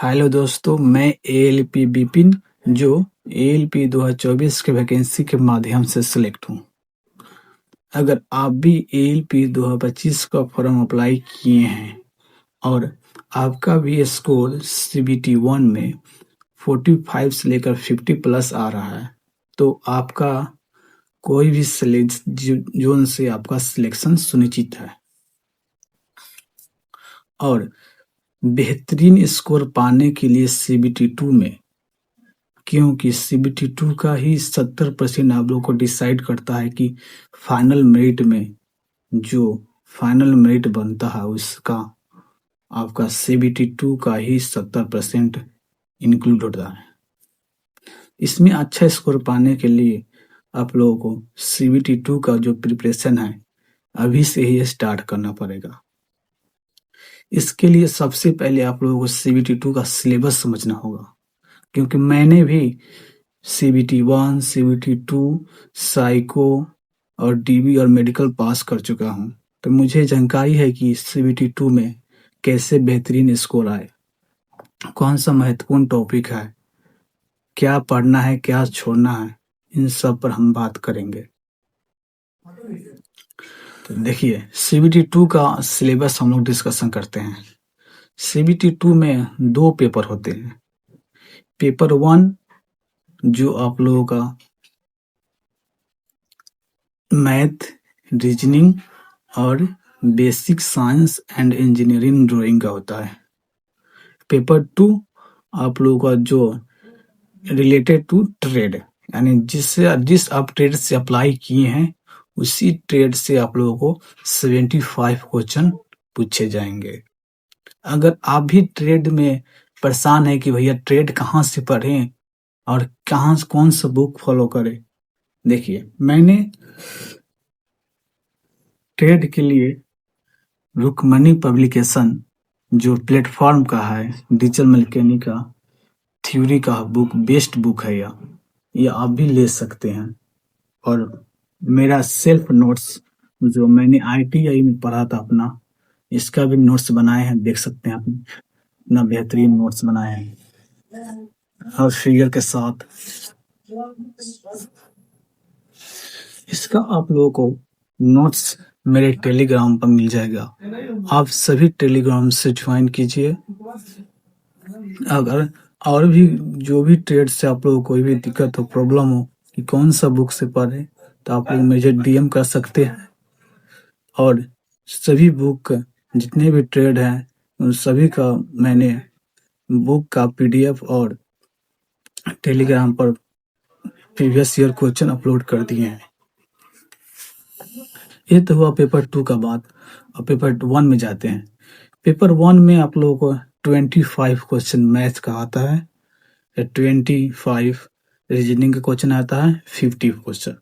Hello दोस्तों, मैं ALP Vipin जो एएलपी 2024 के वैकेंसी के माध्यम से सिलेक्ट हूँ। अगर आप भी एएलपी 2025 का फॉर्म अप्लाई किए हैं और आपका भी स्कोर सीबीटी 1 में 45 से लेकर 50 प्लस आ रहा है, तो आपका कोई भी जोन से आपका सिलेक्शन सुनिश्चित है। और बेहतरीन स्कोर पाने के लिए सीबीटी 2 में, क्योंकि सीबीटी 2 का ही 70% आप लोगों को डिसाइड करता है कि फाइनल मेरिट में जो फाइनल मेरिट बनता है उसका आपका सीबीटी 2 का ही 70% इंक्लूड होता है। इसमें अच्छा स्कोर पाने के लिए आप लोगों को सीबीटी 2 का जो प्रिपरेशन है अभी से ही स्टार्ट करना पड़ेगा। इसके लिए सबसे पहले आप लोगों को सीबीटी 2 का सिलेबस समझना होगा, क्योंकि मैंने भी सीबीटी 1, सीबीटी 2, साइको और डीबी और मेडिकल पास कर चुका हूँ, तो मुझे जानकारी है कि सीबीटी 2 में कैसे बेहतरीन स्कोर आए, कौन सा महत्वपूर्ण टॉपिक है, क्या पढ़ना है, क्या छोड़ना है, इन सब पर हम बात करेंगे। तो देखिए, सीबीटी 2 का सिलेबस हम लोग डिस्कशन करते हैं। सीबीटी 2 में 2 पेपर होते हैं। पेपर 1 जो आप लोगों का मैथ, रीजनिंग और basic science and engineering drawing का होता है। पेपर 2 आप लोगों का जो रिलेटेड टू ट्रेड, यानी जिस आप ट्रेड से अप्लाई किए हैं उसी ट्रेड से आप लोगों को 75 क्वेश्चन पूछे जाएंगे। अगर आप भी ट्रेड में परेशान है कि भैया ट्रेड कहाँ से पढ़ें और कौन सा बुक फॉलो करें, देखिए, मैंने ट्रेड के लिए रुकमणी पब्लिकेशन जो प्लेटफॉर्म का है, डिजिटल मैकेनिक का थ्योरी का बुक बेस्ट बुक है। ये आप भी ले सकते हैं। और मेरा सेल्फ नोट्स जो मैंने आईटीआई में पढ़ा था अपना, इसका भी नोट्स बनाए हैं, देख सकते हैं आप, इतना बेहतरीन नोट्स बनाए हैं और फिगर के साथ। इसका आप लोगों को नोट्स मेरे टेलीग्राम पर मिल जाएगा। आप सभी टेलीग्राम से ज्वाइन कीजिए। अगर और भी जो भी ट्रेड से आप लोगों को कोई भी दिक्कत हो, प्रॉब्लम हो कि कौन सा बुक से पढ़े, तो आप लोग मुझे डीएम कर सकते हैं। और सभी बुक जितने भी ट्रेड हैं उन सभी का मैंने बुक का पीडीएफ और टेलीग्राम पर प्रीवियस ईयर क्वेश्चन अपलोड कर दिए हैं। ये तो हुआ पेपर 2 का बात। और पेपर 1 में जाते हैं। पेपर 1 में आप लोगों को 25 क्वेश्चन मैथ का आता है, 25 रीजनिंग का क्वेश्चन आता है, 50 क्वेश्चन।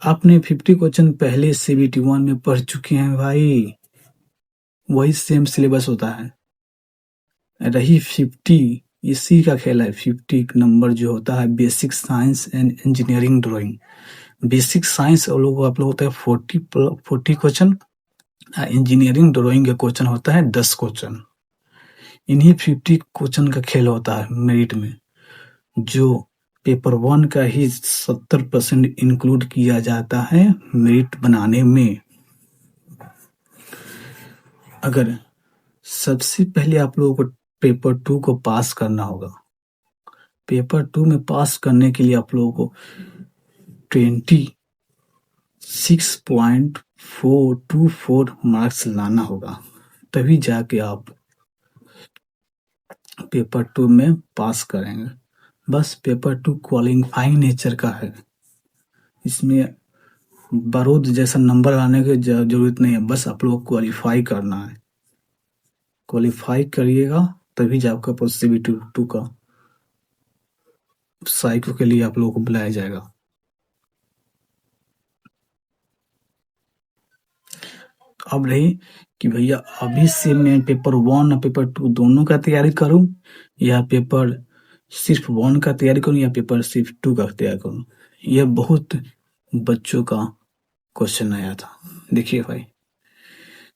आपने 50 क्वेश्चन पहले सीबीटी 1 में पढ़ चुके हैं भाई, वही सेम सिलेबस होता है। रही 50, इसी का खेल है। 50 नंबर जो होता है basic science and engineering drawing. Basic science आप लोग होता है 40 क्वेश्चन, इंजीनियरिंग ड्राइंग का क्वेश्चन होता है 10 क्वेश्चन। इन्हीं 50 क्वेश्चन का खेल होता है मेरिट में, जो पेपर 1 का ही 70% इंक्लूड किया जाता है मेरिट बनाने में। अगर सबसे पहले आप लोगों को पेपर 2 को पास करना होगा। पेपर 2 में पास करने के लिए आप लोगों को 26.424 मार्क्स लाना होगा, तभी जाके आप पेपर 2 में पास करेंगे। बस पेपर 2 क्वालिफाइंग नेचर का है। इसमें बारूद जैसा नंबर लाने की जरूरत नहीं है, बस आप लोग क्वालिफाई करना है। क्वालिफाई करिएगा तभी जाकर पॉसिबिलिटी 2 का साइको के लिए आप लोगों को बुलाया जाएगा। अब रही कि भैया अभी से मैं पेपर 1 और पेपर 2 दोनों का तैयारी करूं, या पेपर सिर्फ 1 का तैयारी करूं, या पेपर सिर्फ 2 का तैयारी करूं। यह बहुत बच्चों का क्वेश्चन आया था। देखिए भाई,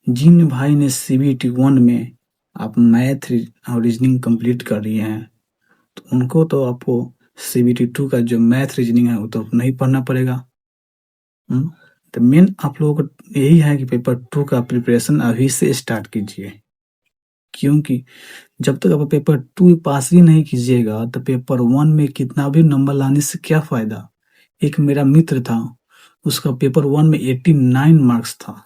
जिन भाई ने सीबीटी 1 में आप मैथ और रीजनिंग कंप्लीट कर रही हैं, तो उनको तो आपको सीबीटी 2 का जो मैथ रीजनिंग है वो तो नहीं पढ़ना पड़ेगा। तो मेन आप लोगों को यही है कि पेपर 2 का प्रिपरेशन अभी से स्टार्ट कीजिए, क्योंकि जब तक आप पेपर 2 पास ही नहीं कीजिएगा तो पेपर 1 में कितना भी नंबर लाने से क्या फायदा। एक मेरा मित्र था, उसका पेपर 1 में 89 मार्क्स था,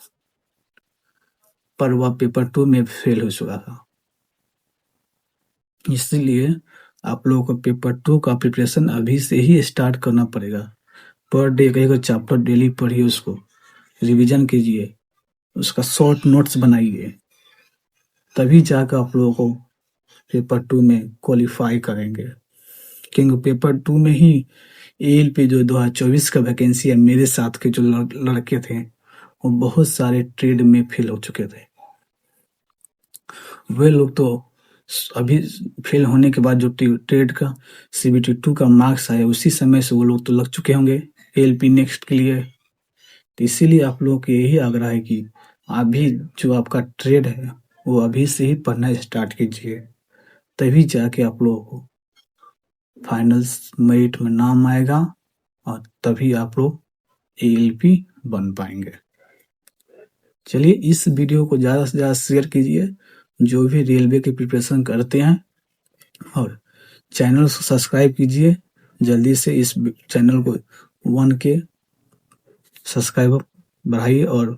पर वह पेपर 2 में फेल हो चुका था। इसलिए आप लोगों को पेपर 2 का प्रिपरेशन अभी से ही स्टार्ट करना पड़ेगा। पर डे एक चैप्टर डेली पढ़िए, उसको रिवीजन कीजिए, उसका शॉर्ट नोट्स बनाइए, तभी जाकर आप लोगों को पेपर 2 में क्वालिफाई करेंगे। क्योंकि पेपर 2 में ही एएलपी जो 2024 का वैकेंसी है, मेरे साथ के जो लड़के थे वो बहुत सारे ट्रेड में फेल हो चुके थे। वे लोग तो अभी फेल होने के बाद जो ट्रेड का सीबीटी 2 का मार्क्स आया, उसी समय से वो लोग तो लग चुके होंगे एएलपी नेक्स्ट के लिए। तो इसीलिए आप लोगों को यही आग्रह है कि अभी जो आपका ट्रेड है वो अभी से ही पढ़ना स्टार्ट कीजिए, तभी जाके आप लोगों को फाइनल्स मेरिट में नाम आएगा और तभी आप लोग एएलपी बन पाएंगे। चलिए इस वीडियो को ज़्यादा से ज़्यादा शेयर कीजिए जो भी रेलवे की प्रिपरेशन करते हैं, और चैनल को सब्सक्राइब कीजिए। जल्दी से इस चैनल को 1K सब्सक्राइबर बढ़ाइए, और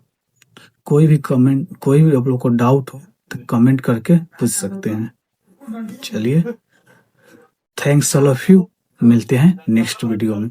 कोई भी आप लोग को डाउट हो तो कमेंट करके पूछ सकते हैं। चलिए, थैंक्स ऑल ऑफ यू, मिलते हैं नेक्स्ट वीडियो में।